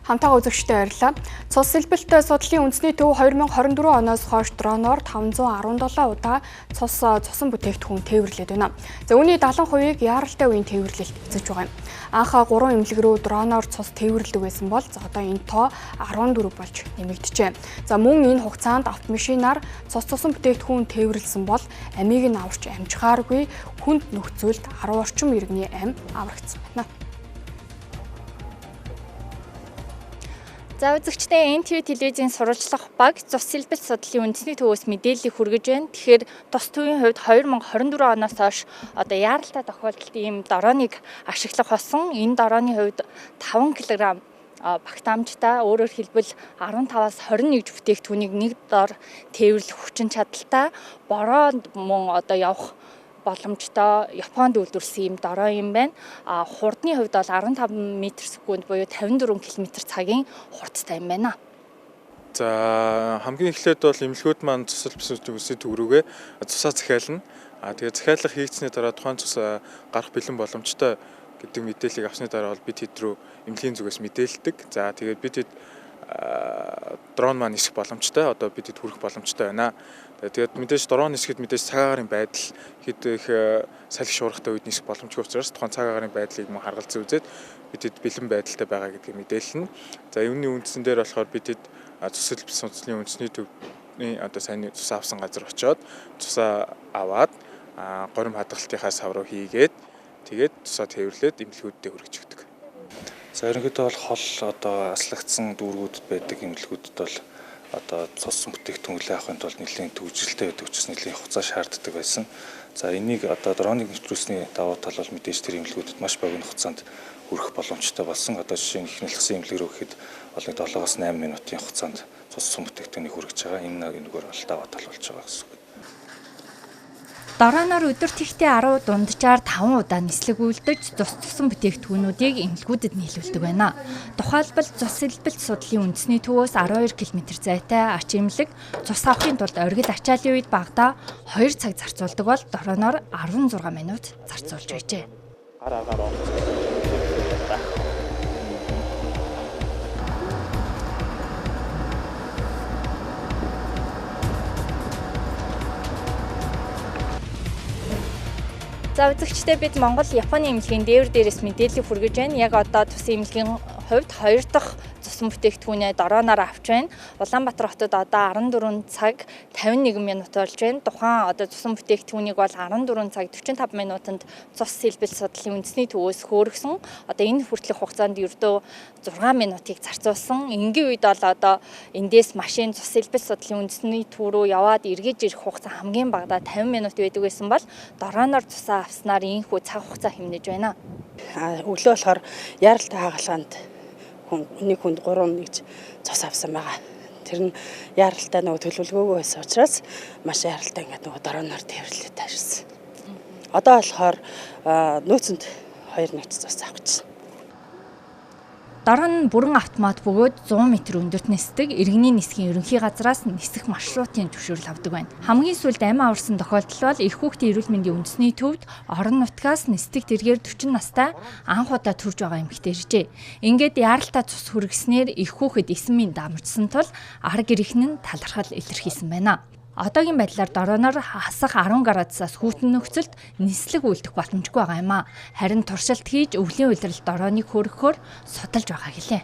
Хамтаа үзэгчтэй баярлалаа. Цус сэлбэлт судлалын үндэсний төв 2024 оноос хойш дроноор 517 удаа цусан бүтээгдэхүүн тээвэрлээд байна. За үүний 70%-ийг яаралтай үеийн тээвэрлэлд эзэж байгаа юм. Анх 3 эмнэлэг рүү дроноор цус тээвэрлэдэг байсан бол одоо энэ тоо 14 болж нэмэгдэжээ. За мөн энэ хугацаанд автомашинаар цусан бүтээгдэхүүн тээвэрлсэн бол амийг нь аварч амжихааргүй хүнд нөхцөлд 10 орчим иргэний амь аврагдсан байна. За үзэгчдээ NTV телевизийн сурвалжлах баг цус сэлбэлт судлалын үндэсний төвөөс мэдээллийг хүргэж байна. Тэгэхээр тус төвийн хувьд 2024 оноос хойш одоо яаралтай тохиолдолд ийм дорооныг ашиглах болсон. Энэ дорооны хувьд 5 кг багт амжтай, өөрөөр хэлбэл 15-аас 21 бүтээгдэхүүнийг нэг дор тээвэрлэх хүчин чадалтай, бороонд мөн одоо явах боломжтой Японд үйлдвэрлэсэн юм дороо юм байна. Хурдны хувьд бол 15 м/сек буюу 54 км/цагийн хурдтай юм байна. За хамгийн эхлээд бол эмнэлгүүд маань цус сэлбэлт үндэсний төв рүүгээ цусаа захиална. Тэгээд захиалга хийгдсэний дараа тухайн цус гарах бэлэн боломжтой гэдэг мэдээллийг авсны дараа бол бид хэд рүү эмнэлгийн зүгээс мэдээлдэг. За тэгээд бид хэд дрон маань нисэх боломжтой, одоо бидэд хүрэх боломжтой байна. Тэгээд мэдээж дрон нисэхэд мэдээж цаг агарын байдал хэд их салхи шуурхтай үед нисэх боломжтой учраас тухайн цаг агарын байдлыг мөн харгалзан үзээд бидэд бэлэн байдалтай байгаа гэдгийг мэдээлнэ. За үүний үндсэн дээр болохоор бидэд цус сэлбэлт судлалын үндэсний төвний одоо сайн цус авсан газар очиод цусаа аваад горим хадгалтынхаа сав руу хийгээд тэгээд цусаа тээвэрлээд эмнэлгүүдэд хүргэж өгдөг. За ерөнхийдөө бол хол одоо аслагдсан дүүргүүдэд байдаг эмнэлгүүдэд бол одоо цусан бүтээгдэхүүн хүлээн авахын тулд нэлийн төвжилтэй байдаг учраас нэлийн хугацаа шаарддаг байсан. За энийг одоо дроныг нэвтрүүлсний давуу тал бол мэдээж тэр эмнэлгүүдэд маш богино хугацаанд хүрэх боломжтой болсон. Одоо жишээ нь ихнэлгсэн эмнэлэг рүү гэхэд бол 7-8 минутын хугацаанд цусан бүтээгдэхүүнийг хүргэж байгаа. Энэ нэггээр бол давуу тал болж байгаа гэсэн үг. Дорооноор өдөрт ихтэй 10 дунджаар 5 удаа нислэг үйлдэж цусан бүтээгдэхүүнүүдийг эмнэлгүүдэд нийлүүлдэг байна. Тухайлбал цус сэлбэлт судлалын үндэсний төвөөс 12 км зайтай ач эмнэлэг цус авахын тулд оргил ачаалын үед багадаа 2 цаг зарцуулдаг бол дорооноор 16 минут зарцуулж байжээ. За үзэгчдээ бид Монгол Японы эмнэлгийн дээрээс мэдээлэл хүргэж байна. Яг одоо тус эмнэлгийн хувьд 2 дахь цусан бүтээгдэхүүнээ дорооноор авч байна. Улаанбаатар хотод одоо 14 цаг 51 минут болж байна. Тухайн одоо цусан бүтээгдэхүүнийг бол 14 цаг 45 минутанд цус сэлбэлт судлалын үндэсний төвөөс хөөргсөн. Одоо энэ хүртэлх хугацаанд ердөө 6 минутыг зарцуулсан. Энгийн үед бол одоо эндээс машин цус сэлбэлт судлалын үндэсний төв рүү яваад эргэж ирэх хугацаа хамгийн багадаа 50 минут байдаг байсан бол дорооноор цусаа авснаар ийхүү цаг хугацаа хэмнэж байна. Өглөө болохоор яаралтай хагалгаанд нэг хүнд 3 нэгж цус авсан байгаа. Тэр нь яаралтай нөгөө төлөвлөгөөгөө байсан учраас маш яаралтай ингээд нөгөө дорооноор тээвэрлээд таашсан. Одоо болохоор нөөцөнд 2 нэгж цус авах гэсэн. Дорон нь бүрэн автомат бөгөөд 100 м өндөрт нисдэг, иргэний нисхийн ерөнхий газраас нисэх маршрутын зөвшөөрөл авдаг байна. Хамгийн сүүлд амь аварсан тохиолдол бол их хүүхдийн эрүүл мэндийн үндэсний төвд орон нутгаас нисдэг тэргээр 40 настай анх удаа төрж байгаа эмэгтэй иржээ. Ингээд яаралтай цус хүргэснээр их хүүхэд 9 минут амжсан тул ар гэрхэн нь талархал илэрхийлсэн байна. Одоогийн байдлаар дорооноор хасах 10 градусаас хүйтэн нөхцөлд нислэг үйлдэх боломжгүй байгаа юм а. Харин туршилт хийж өвлийн улиралд дорооныг хөөргөхөөр судалж байгаа гэлээ.